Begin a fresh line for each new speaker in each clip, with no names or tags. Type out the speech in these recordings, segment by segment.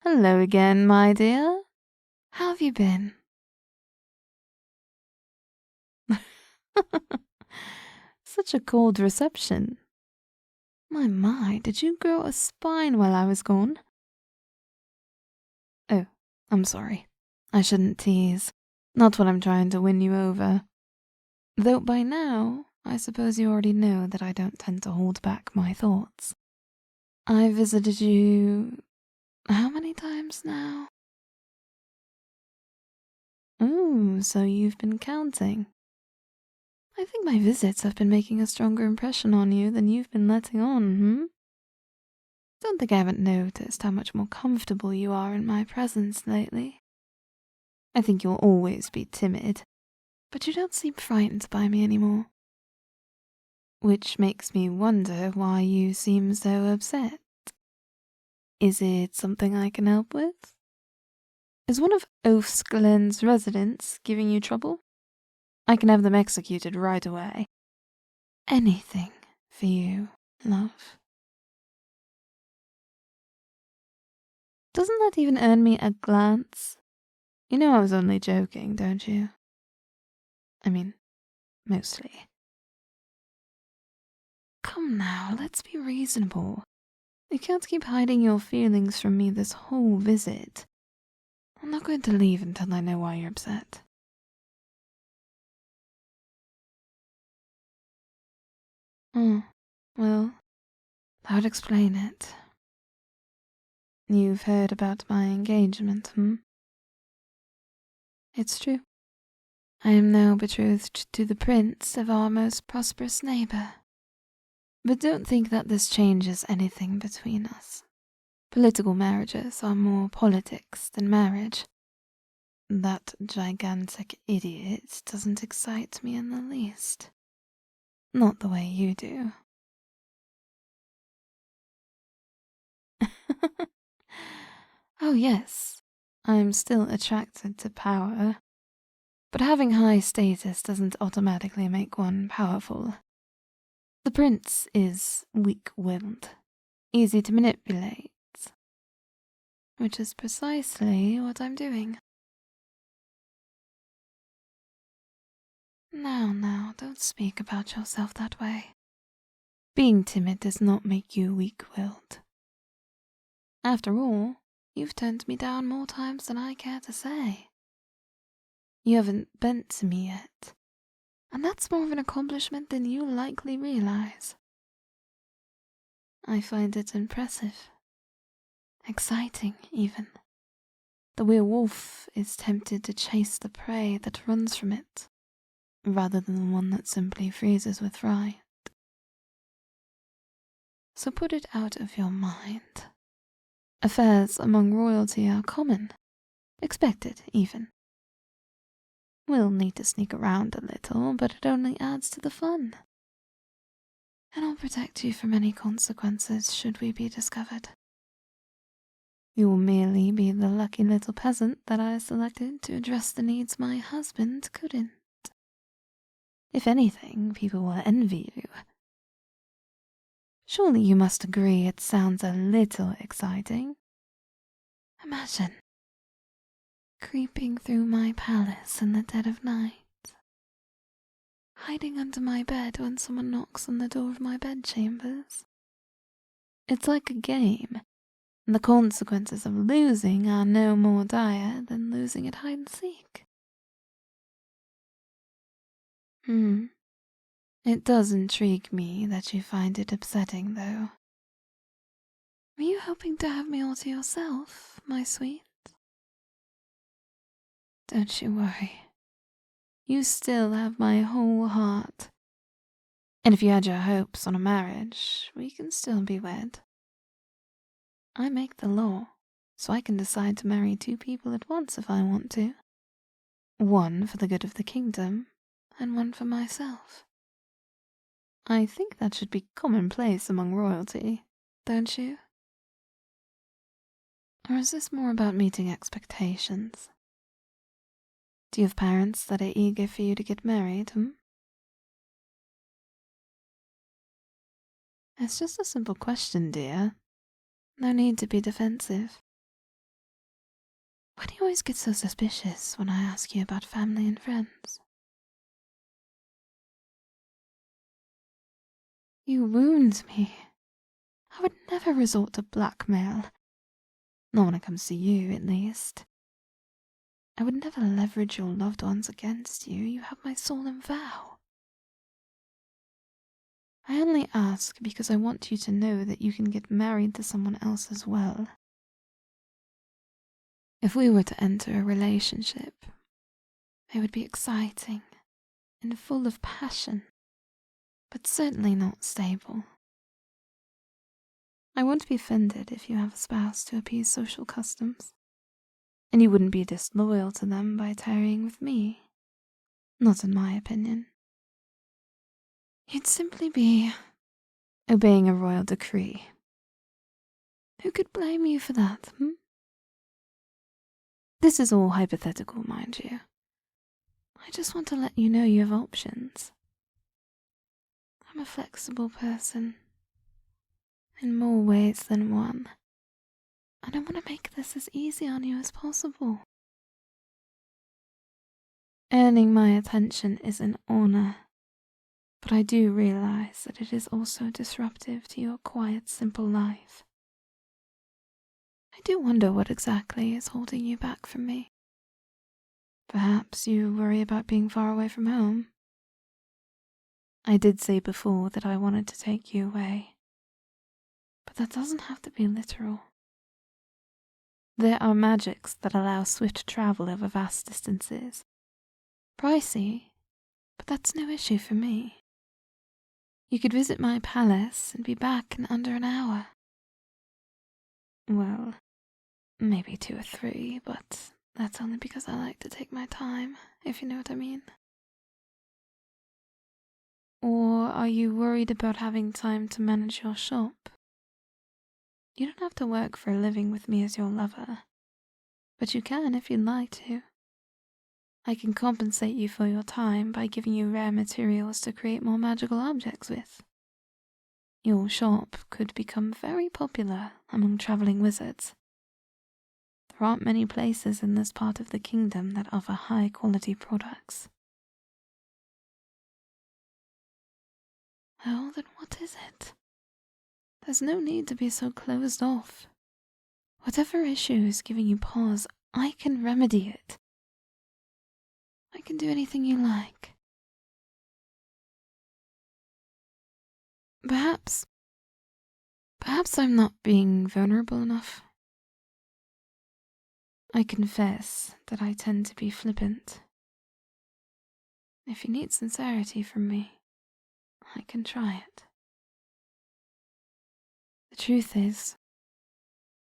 Hello again, my dear. How have you been? Such a cold reception. My, did you grow a spine while I was gone? Oh, I'm sorry. I shouldn't tease. Not when I'm trying to win you over. Though by now, I suppose you already know that I don't tend to hold back my thoughts. I visited you how many times now? Ooh, so you've been counting. I think my visits have been making a stronger impression on you than you've been letting on, Don't think I haven't noticed how much more comfortable you are in my presence lately. I think you'll always be timid, but you don't seem frightened by me anymore. Which makes me wonder why you seem so upset. Is it something I can help with? Is one of Oaf's Glen's residents giving you trouble? I can have them executed right away. Anything for you, love. Doesn't that even earn me a glance? You know I was only joking, don't you? I mean, mostly. Come now, let's be reasonable. You can't keep hiding your feelings from me this whole visit. I'm not going to leave until I know why you're upset. Oh, well, that would explain it. You've heard about my engagement, It's true. I am now betrothed to the prince of our most prosperous neighbor. But don't think that this changes anything between us. Political marriages are more politics than marriage. That gigantic idiot doesn't excite me in the least. Not the way you do. Oh yes, I'm still attracted to power. But having high status doesn't automatically make one powerful. The prince is weak-willed, easy to manipulate, which is precisely what I'm doing. Now, don't speak about yourself that way. Being timid does not make you weak-willed. After all, you've turned me down more times than I care to say. You haven't bent to me yet, and that's more of an accomplishment than you likely realize. I find it impressive. Exciting, even. The werewolf is tempted to chase the prey that runs from it, rather than the one that simply freezes with fright. So put it out of your mind. Affairs among royalty are common, expected even. We'll need to sneak around a little, but it only adds to the fun. And I'll protect you from any consequences should we be discovered. You will merely be the lucky little peasant that I selected to address the needs my husband couldn't. If anything, people will envy you. Surely you must agree it sounds a little exciting. Imagine creeping through my palace in the dead of night, hiding under my bed when someone knocks on the door of my bedchambers. It's like a game, and the consequences of losing are no more dire than losing at hide and seek. It does intrigue me that you find it upsetting, though. Are you hoping to have me all to yourself, my sweet? Don't you worry. You still have my whole heart. And if you had your hopes on a marriage, we can still be wed. I make the law, so I can decide to marry 2 people at once if I want to. One for the good of the kingdom, and one for myself. I think that should be commonplace among royalty, don't you? Or is this more about meeting expectations? Do you have parents that are eager for you to get married, It's just a simple question, dear. No need to be defensive. Why do you always get so suspicious when I ask you about family and friends? You wound me. I would never resort to blackmail. Not when it comes to you, at least. I would never leverage your loved ones against you. You have my solemn vow. I only ask because I want you to know that you can get married to someone else as well. If we were to enter a relationship, it would be exciting and full of passion, but certainly not stable. I won't be offended if you have a spouse to appease social customs, and you wouldn't be disloyal to them by tarrying with me. Not in my opinion. You'd simply be obeying a royal decree. Who could blame you for that, This is all hypothetical, mind you. I just want to let you know you have options. I'm a flexible person, in more ways than one, and I want to make this as easy on you as possible. Earning my attention is an honor, but I do realize that it is also disruptive to your quiet, simple life. I do wonder what exactly is holding you back from me. Perhaps you worry about being far away from home. I did say before that I wanted to take you away, but that doesn't have to be literal. There are magics that allow swift travel over vast distances. Pricey, but that's no issue for me. You could visit my palace and be back in under an hour. Well, maybe 2 or 3, but that's only because I like to take my time, if you know what I mean. Or are you worried about having time to manage your shop? You don't have to work for a living with me as your lover, but you can if you'd like to. I can compensate you for your time by giving you rare materials to create more magical objects with. Your shop could become very popular among traveling wizards. There aren't many places in this part of the kingdom that offer high-quality products. Oh, then what is it? There's no need to be so closed off. Whatever issue is giving you pause, I can remedy it. I can do anything you like. Perhaps I'm not being vulnerable enough. I confess that I tend to be flippant. If you need sincerity from me, I can try it. The truth is,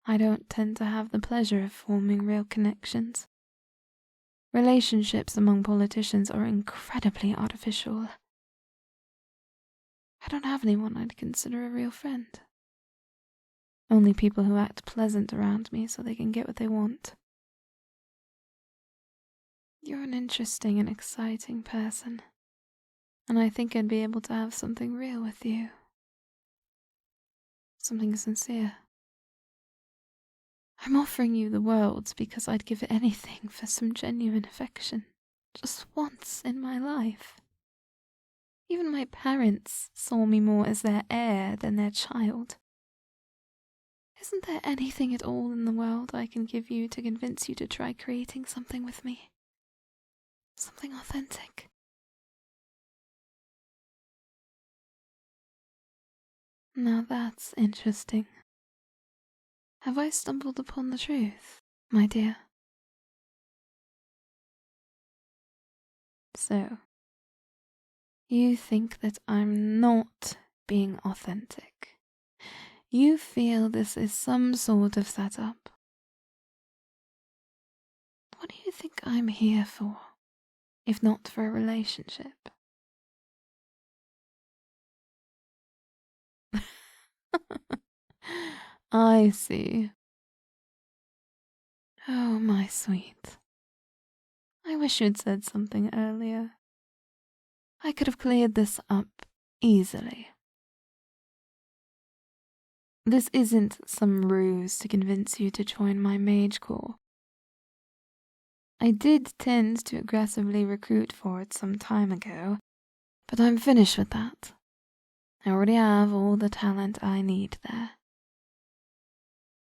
I don't tend to have the pleasure of forming real connections. Relationships among politicians are incredibly artificial. I don't have anyone I'd consider a real friend. Only people who act pleasant around me so they can get what they want. You're an interesting and exciting person, and I think I'd be able to have something real with you. Something sincere. I'm offering you the world because I'd give anything for some genuine affection, just once in my life. Even my parents saw me more as their heir than their child. Isn't there anything at all in the world I can give you to convince you to try creating something with me? Something authentic? Now that's interesting. Have I stumbled upon the truth, my dear? So, you think that I'm not being authentic. You feel this is some sort of setup. What do you think I'm here for, if not for a relationship? I see. Oh, my sweet. I wish you'd said something earlier. I could have cleared this up easily. This isn't some ruse to convince you to join my mage corps. I did tend to aggressively recruit for it some time ago, but I'm finished with that. I already have all the talent I need there.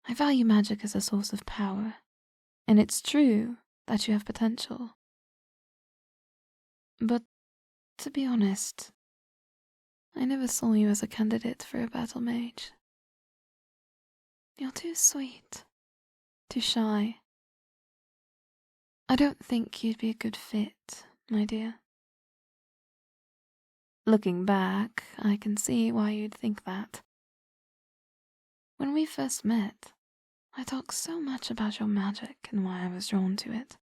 I value magic as a source of power, and it's true that you have potential. But to be honest, I never saw you as a candidate for a battle mage. You're too sweet, too shy. I don't think you'd be a good fit, my dear. Looking back, I can see why you'd think that. When we first met, I talked so much about your magic and why I was drawn to it.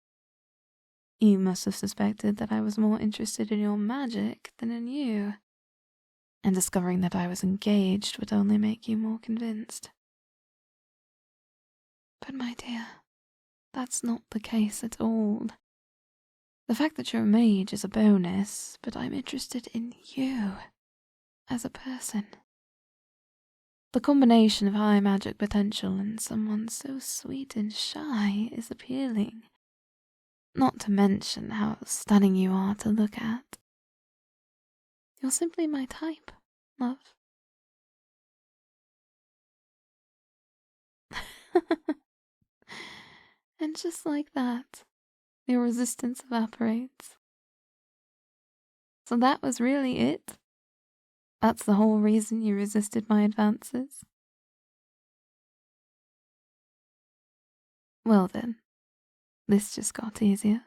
You must have suspected that I was more interested in your magic than in you, and discovering that I was engaged would only make you more convinced. But my dear, that's not the case at all. The fact that you're a mage is a bonus, but I'm interested in you as a person. The combination of high magic potential and someone so sweet and shy is appealing. Not to mention how stunning you are to look at. You're simply my type, love. And just like that, your resistance evaporates. So that was really it? That's the whole reason you resisted my advances? Well then, this just got easier.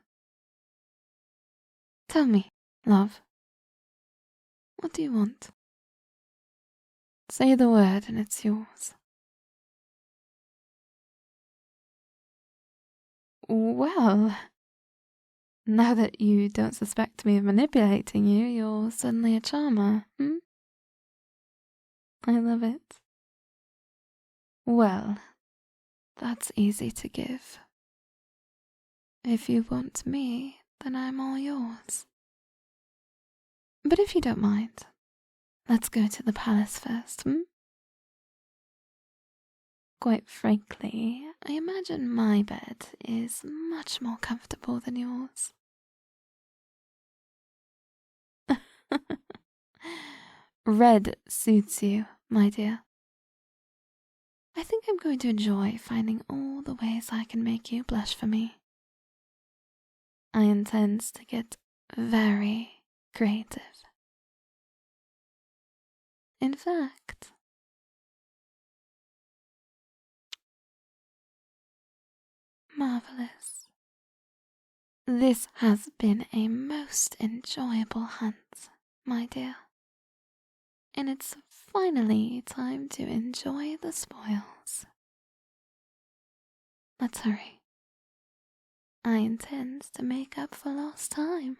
Tell me, love, what do you want? Say the word and it's yours. Well, now that you don't suspect me of manipulating you, you're suddenly a charmer, I love it. Well, that's easy to give. If you want me, then I'm all yours. But if you don't mind, let's go to the palace first, Quite frankly, I imagine my bed is much more comfortable than yours. Red suits you, my dear. I think I'm going to enjoy finding all the ways I can make you blush for me. I intend to get very creative. In fact, marvelous. This has been a most enjoyable hunt, my dear. And it's finally time to enjoy the spoils. Let's hurry. I intend to make up for lost time.